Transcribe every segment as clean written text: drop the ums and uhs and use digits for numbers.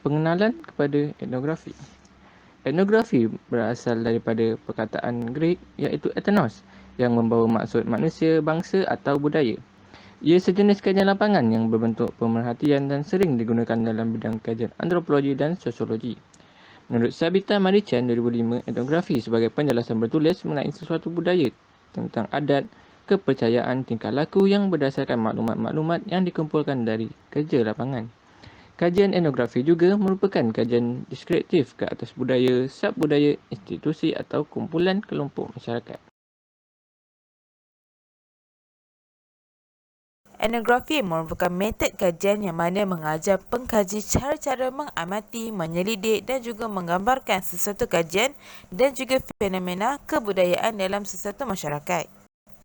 Pengenalan kepada etnografi. Etnografi berasal daripada perkataan Greek iaitu ethnos yang membawa maksud manusia, bangsa atau budaya. Ia sejenis kajian lapangan yang berbentuk pemerhatian dan sering digunakan dalam bidang kajian antropologi dan sosiologi. Menurut Sabita Marichan 2005, etnografi sebagai penjelasan bertulis mengenai sesuatu budaya tentang adat, kepercayaan, tingkah laku yang berdasarkan maklumat-maklumat yang dikumpulkan dari kerja lapangan. Kajian etnografi juga merupakan kajian deskriptif ke atas budaya, subbudaya, institusi atau kumpulan kelompok masyarakat. Etnografi merupakan metod kajian yang mana mengajar pengkaji cara-cara mengamati, menyelidik dan juga menggambarkan sesuatu kajian dan juga fenomena kebudayaan dalam sesuatu masyarakat.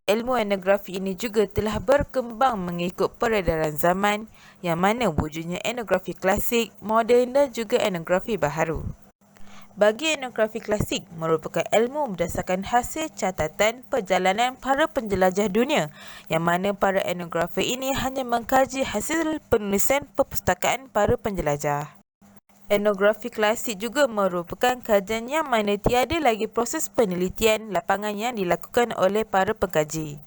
Ilmu etnografi ini juga telah berkembang mengikut peredaran zaman yang mana wujudnya etnografi klasik, moden dan juga etnografi baharu. Bagi etnografi klasik merupakan ilmu berdasarkan hasil catatan perjalanan para penjelajah dunia yang mana para etnografer ini hanya mengkaji hasil penulisan perpustakaan para penjelajah. Etnografi klasik juga merupakan kajian yang mana tiada lagi proses penelitian lapangan yang dilakukan oleh para pengkaji.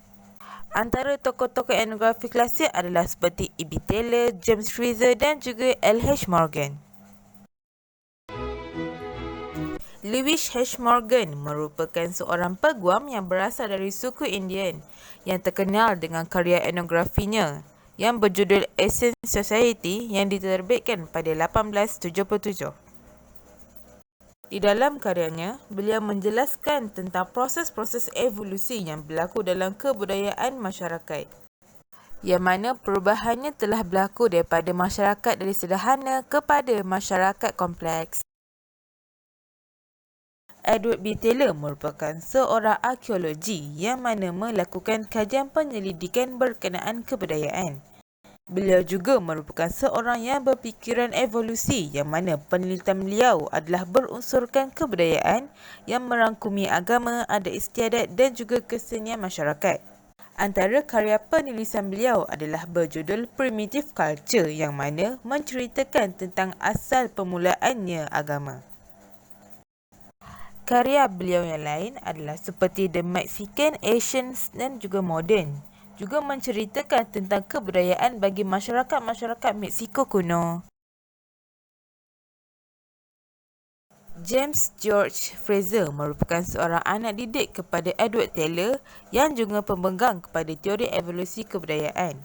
Antara tokoh-tokoh etnografi klasik adalah seperti E.B. Taylor, James Frazer dan juga L.H. Morgan. Lewis H. Morgan merupakan seorang peguam yang berasal dari suku Indian yang terkenal dengan karya etnografinya yang berjudul Essence Society yang diterbitkan pada 1877. Di dalam karyanya, beliau menjelaskan tentang proses-proses evolusi yang berlaku dalam kebudayaan masyarakat, yang mana perubahannya telah berlaku daripada masyarakat dari sederhana kepada masyarakat kompleks. Edward B. Taylor merupakan seorang arkeologi yang mana melakukan kajian penyelidikan berkenaan kebudayaan. Beliau juga merupakan seorang yang berfikiran evolusi yang mana penelitian beliau adalah berunsurkan kebudayaan yang merangkumi agama, adat istiadat dan juga kesenian masyarakat. Antara karya penulisan beliau adalah berjudul Primitive Culture yang mana menceritakan tentang asal permulaannya agama. Karya beliau yang lain adalah seperti The Mexican, Ancient dan juga Modern. Juga menceritakan tentang kebudayaan bagi masyarakat-masyarakat Meksiko kuno. James George Frazer merupakan seorang anak didik kepada Edward Taylor yang juga pemegang kepada teori evolusi kebudayaan.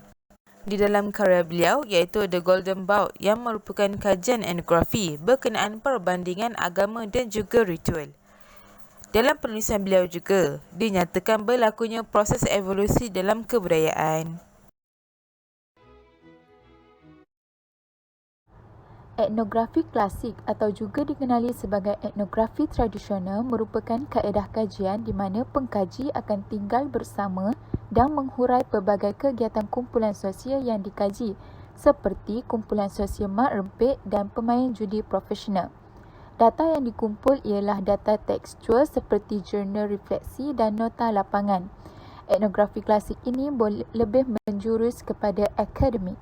Di dalam karya beliau iaitu The Golden Bough yang merupakan kajian etnografi berkenaan perbandingan agama dan juga ritual. Dalam penulisan beliau juga dinyatakan berlakunya proses evolusi dalam kebudayaan. Etnografi klasik atau juga dikenali sebagai etnografi tradisional merupakan kaedah kajian di mana pengkaji akan tinggal bersama dan menghurai pelbagai kegiatan kumpulan sosial yang dikaji seperti kumpulan sosial mak rempit dan pemain judi profesional. Data yang dikumpul ialah data tekstual seperti jurnal refleksi dan nota lapangan. Etnografi klasik ini lebih menjurus kepada akademik.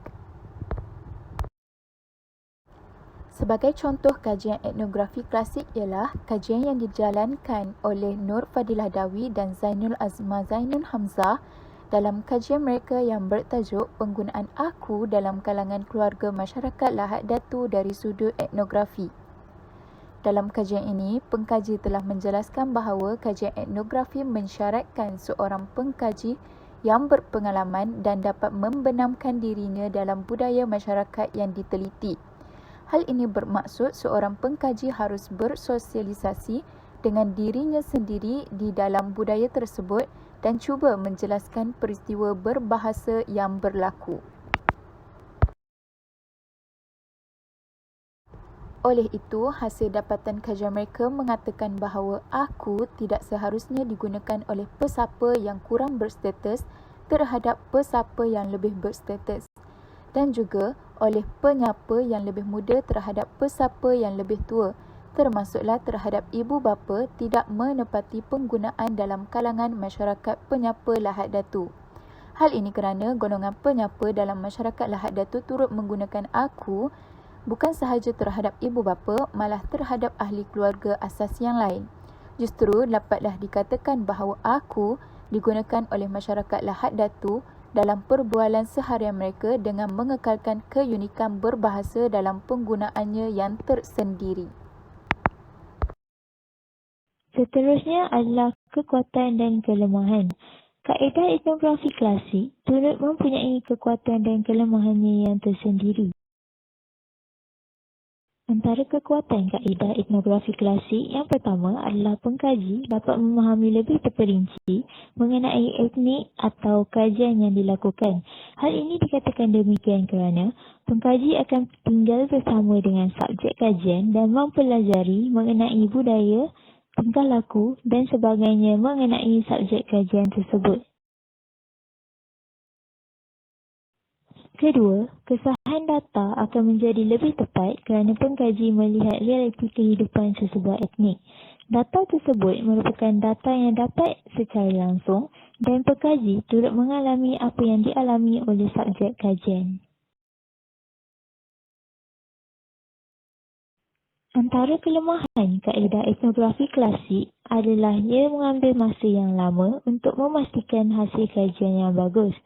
Sebagai contoh kajian etnografi klasik ialah kajian yang dijalankan oleh Nur Fadilah Dawi dan Zainul Azma Zainul Hamzah dalam kajian mereka yang bertajuk Penggunaan Aku dalam kalangan keluarga masyarakat Lahad Datu dari sudut etnografi. Dalam kajian ini, pengkaji telah menjelaskan bahawa kajian etnografi mensyaratkan seorang pengkaji yang berpengalaman dan dapat membenamkan dirinya dalam budaya masyarakat yang diteliti. Hal ini bermaksud seorang pengkaji harus bersosialisasi dengan dirinya sendiri di dalam budaya tersebut dan cuba menjelaskan peristiwa berbahasa yang berlaku. Oleh itu, hasil dapatan kajian mereka mengatakan bahawa aku tidak seharusnya digunakan oleh pesapa yang kurang berstatus terhadap pesapa yang lebih berstatus dan juga oleh penyapa yang lebih muda terhadap pesapa yang lebih tua, termasuklah terhadap ibu bapa tidak menepati penggunaan dalam kalangan masyarakat penyapa Lahad Datu. Hal ini kerana golongan penyapa dalam masyarakat Lahad Datu turut menggunakan aku Bukan sahaja terhadap ibu bapa, malah terhadap ahli keluarga asas yang lain. Justru dapatlah dikatakan bahawa aku digunakan oleh masyarakat Lahad Datu dalam perbualan seharian mereka dengan mengekalkan keunikan berbahasa dalam penggunaannya yang tersendiri. Seterusnya adalah kekuatan dan kelemahan. Kaedah etnografi klasik turut mempunyai kekuatan dan kelemahannya yang tersendiri. Antara kekuatan kaedah etnografi klasik yang pertama adalah pengkaji dapat memahami lebih terperinci mengenai etnik atau kajian yang dilakukan. Hal ini dikatakan demikian kerana pengkaji akan tinggal bersama dengan subjek kajian dan mempelajari mengenai budaya, tingkah laku dan sebagainya mengenai subjek kajian tersebut. Kedua, kesahihan data akan menjadi lebih tepat kerana pengkaji melihat realiti kehidupan sesebuah etnik. Data tersebut merupakan data yang dapat secara langsung dan pengkaji turut mengalami apa yang dialami oleh subjek kajian. Antara kelemahan kaedah etnografi klasik adalah ia mengambil masa yang lama untuk memastikan hasil kajian yang bagus.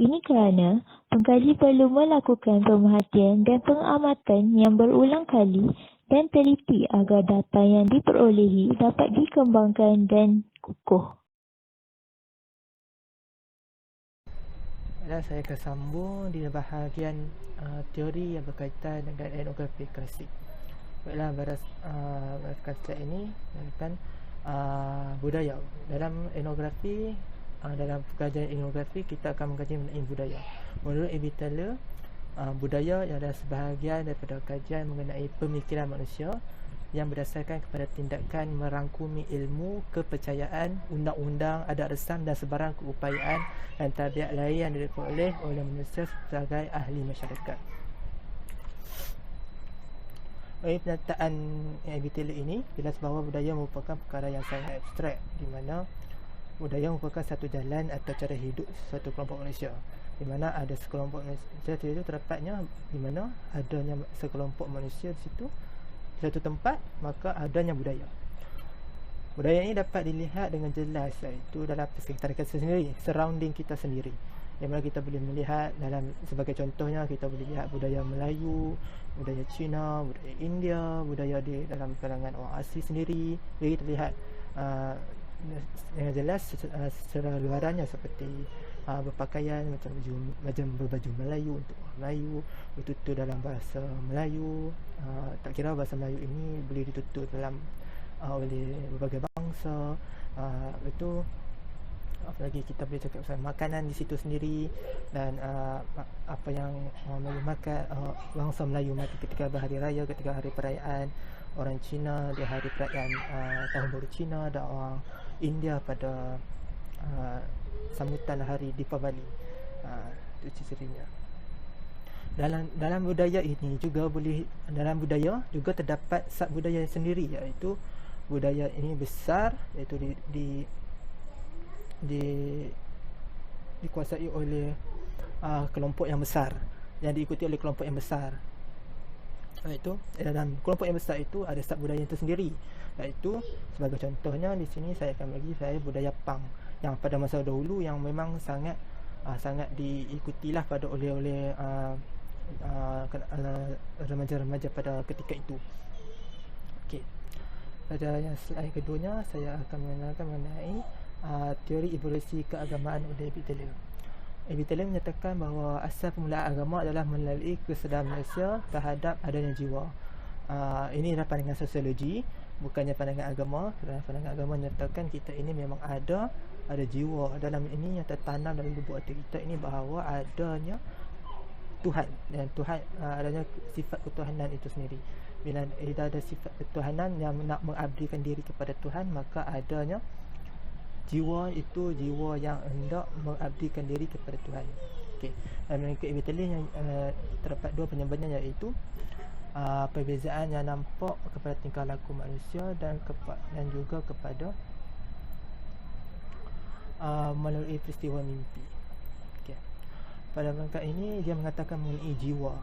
Ini kerana pengkaji perlu melakukan pemerhatian dan pengamatan yang berulang kali dan teliti agar data yang diperolehi dapat dikembangkan dan kukuh. Dan saya akan sambung di bahagian teori yang berkaitan dengan etnografi klasik. Baiklah, pada kaca ini akan budaya. Dalam etnografi, dalam kajian etnografi kita akan mengkaji mengenai budaya. Menurut Ebi Teller, budaya adalah sebahagian daripada kajian mengenai pemikiran manusia yang berdasarkan kepada tindakan merangkumi ilmu, kepercayaan, undang-undang, adat resam dan sebarang keupayaan dan tabiat lain yang diperoleh oleh manusia sebagai ahli masyarakat. Oleh pernyataan Ebi Teller ini, jelas bahawa budaya merupakan perkara yang sangat abstrak, di mana budaya merupakan satu jalan atau cara hidup suatu kelompok manusia, di mana ada sekelompok manusia itu terdapatnya di mana adanya sekelompok manusia di situ di satu tempat, maka adanya budaya. Budaya ini dapat dilihat dengan jelas, iaitu dalam sekitar kita sendiri, surrounding kita sendiri. Di mana kita boleh melihat dalam, sebagai contohnya, kita boleh lihat budaya Melayu, budaya Cina, budaya India, budaya di dalam kalangan orang asli sendiri. Jadi kita lihat dengan jelas secara luarannya, seperti berpakaian macam berbaju Melayu untuk orang Melayu, bertutur dalam bahasa Melayu, tak kira bahasa Melayu ini boleh ditutur dalam oleh berbagai bangsa. Itu apa lagi, kita boleh cakap pasal makanan di situ sendiri, dan apa yang orang Melayu makan, bangsa Melayu makan ketika berhari raya, ketika hari perayaan. Orang Cina di hari perayaan Tahun Baru Cina, dan orang India pada sambutan hari Deepavali. Itu cirinya. Dalam budaya ini juga dalam budaya juga terdapat sub budaya sendiri, iaitu budaya ini besar, iaitu dikuasai oleh kelompok yang besar, yang diikuti oleh kelompok yang besar. Iaitu dalam kelompok yang besar itu ada sub budaya itu sendiri. Iaitu sebagai contohnya di sini saya akan bagi budaya Pang, yang pada masa dahulu yang memang sangat diikutilah pada oleh remaja-remaja pada ketika itu. Okey. Pada yang slide keduanya saya akan mengenalkan mengenai teori evolusi keagamaan oleh Ebi Teller. Ebi Teller menyatakan bahawa asal permulaan agama adalah melalui kesedaran manusia terhadap adanya jiwa. Ini adalah pandangan sosiologi, bukannya pandangan agama. Kerana pandangan agama menyatakan kita ini memang ada jiwa dalam ini yang tertanam dalam lubuk hati kita ini, bahawa adanya Tuhan, dan Tuhan adanya sifat ketuhanan itu sendiri. Bila ada sifat ketuhanan yang nak mengabdikan diri kepada Tuhan, maka adanya jiwa itu jiwa yang hendak mengabdikan diri kepada Tuhan. Okey. Dan mengikut Ebi Teller yang terdapat dua penyebabnya, iaitu perbezaan yang nampak kepada tingkah laku manusia dan juga kepada melalui peristiwa mimpi. Okey. Pada perangkat ini dia mengatakan mengenai jiwa.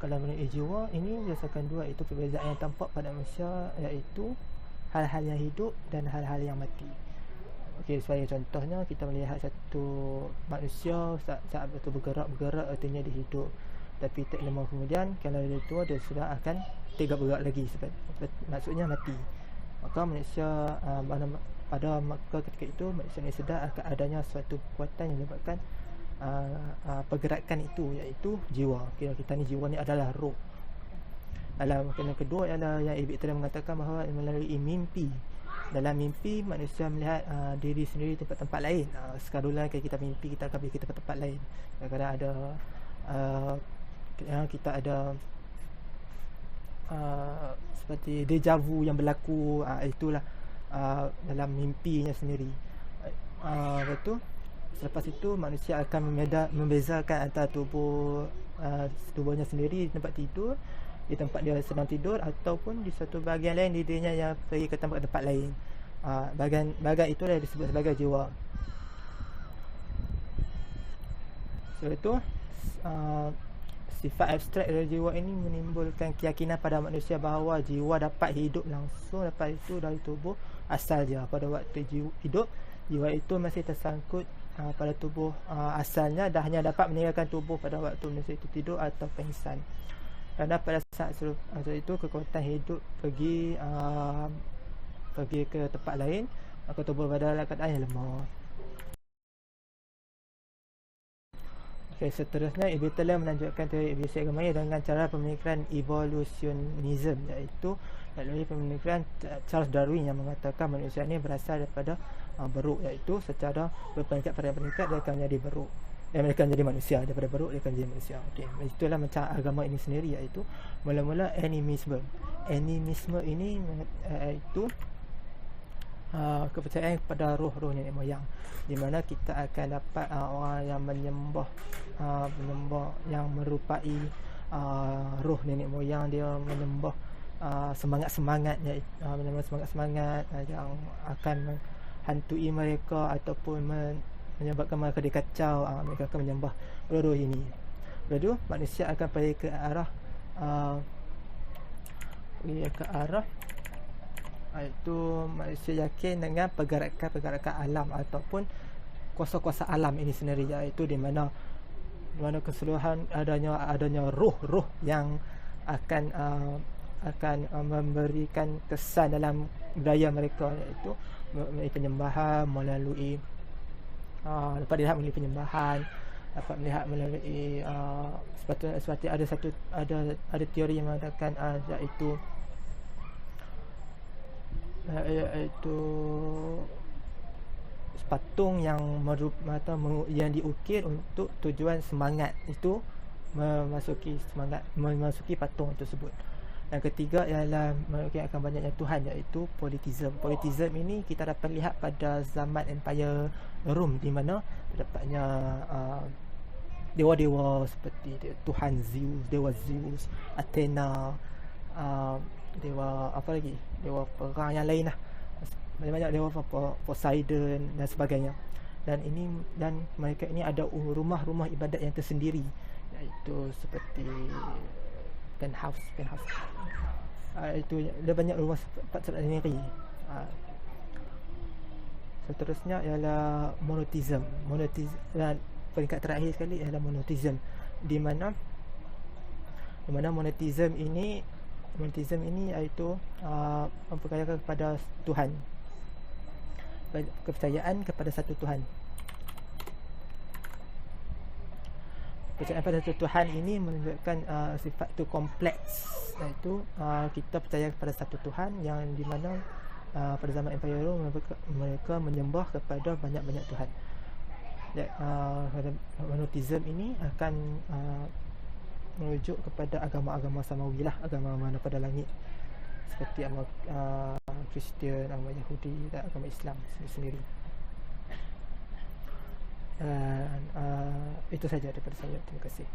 Kalau mengenai jiwa, ini berdasarkan dua, iaitu perbezaan yang tampak pada manusia, iaitu hal-hal yang hidup dan hal-hal yang mati. Okey, sebagai contohnya, kita melihat satu manusia saat betul bergerak artinya dia hidup. Tapi tak lama kemudian, kalau dia tua, dia sudah akan tidak bergerak lagi, maksudnya mati. Maka manusia pada maka ketika itu manusia ni sedar akan adanya suatu kekuatan yang menyebabkan pergerakan itu, iaitu jiwa. Kita ni jiwa ni adalah roh. Dalam yang kedua ialah yang Ibn telah mengatakan bahawa melalui mimpi. Dalam mimpi manusia melihat diri sendiri di tempat-tempat lain. Sekarang kalau kita mimpi, kita akan pergi ke tempat-tempat lain. Kadang-kadang ada kita ada seperti deja vu yang berlaku, itulah dalam mimpinya sendiri. Lepas tu, selepas itu manusia akan membezakan antara tubuhnya sendiri di tempat tidur, di tempat dia sedang tidur, ataupun di satu bahagian lain di dirinya yang pergi ke tempat lain. Bahagian itulah yang disebut sebagai jiwa. Sebab itu sifat abstrak dari jiwa ini menimbulkan keyakinan pada manusia bahawa jiwa dapat hidup langsung lepas itu dari tubuh asal dia. Pada waktu hidup, jiwa itu masih tersangkut pada tubuh asalnya dan hanya dapat meninggalkan tubuh pada waktu manusia itu tidur atau pingsan. Kerana pada saat itu kekuatan hidup pergi ke tempat lain, maka tubuh pada dalam keadaan yang lemah. Okay, seterusnya Ibn telah menunjukkan teori evolusi agama dengan cara pemikiran evolutionism, iaitu melalui pemikiran Charles Darwin yang mengatakan manusia ini berasal daripada beruk, iaitu secara berpeningkat dia akan menjadi beruk dan mereka menjadi manusia, daripada beruk dia akan menjadi manusia. Okey, itulah macam agama ini sendiri, iaitu mula-mula animisme. Animisme ini iaitu kepercayaan kepada roh-roh nenek moyang, di mana kita akan dapat orang yang menyembah yang merupai roh nenek moyang dia, menyembah semangat-semangat yang akan menghantui mereka ataupun menyebabkan mereka dikacau. Mereka akan menyembah roh-roh ini. Lalu manusia akan pergi ke arah itu manusia yakin dengan pergerakan alam ataupun kuasa-kuasa alam ini sendiri, iaitu di mana keseluruhan adanya roh-roh yang akan memberikan kesan dalam budaya mereka, iaitu melalui penyembahan, dapat dilihat melalui penyembahan, dapat melihat melalui seperti ada teori yang mengatakan iaitu patung yang diukir untuk tujuan semangat itu memasuki patung tersebut. Yang ketiga ialah mereka akan banyaknya Tuhan, iaitu politism. Politism ini kita dapat lihat pada zaman Empire Rom, di mana dapatnya dewa-dewa seperti Tuhan Zeus, dewa Zeus, Athena, dewa apa lagi, dewa perang yang lain lah, banyak dewa Poseidon dan sebagainya. Dan mereka ini ada rumah-rumah ibadat yang tersendiri, iaitu seperti penthouse. Itu ada banyak rumah sendiri. Seterusnya ialah monotheism. Dan peringkat terakhir sekali ialah monotheism, di mana monotheism ini iaitu mempercayakan kepada Tuhan, kepercayaan kepada satu Tuhan. Percayaan pada satu Tuhan ini menunjukkan sifat itu kompleks, iaitu kita percaya kepada satu Tuhan yang di mana pada zaman Empire Rome mereka menyembah kepada banyak-banyak Tuhan. Monotheism ini akan merujuk kepada agama-agama samawi lah, agama mana pada langit, seperti agama Kristian, agama Yahudi dan agama Islam sendiri. Itu saja daripada saya. Terima kasih.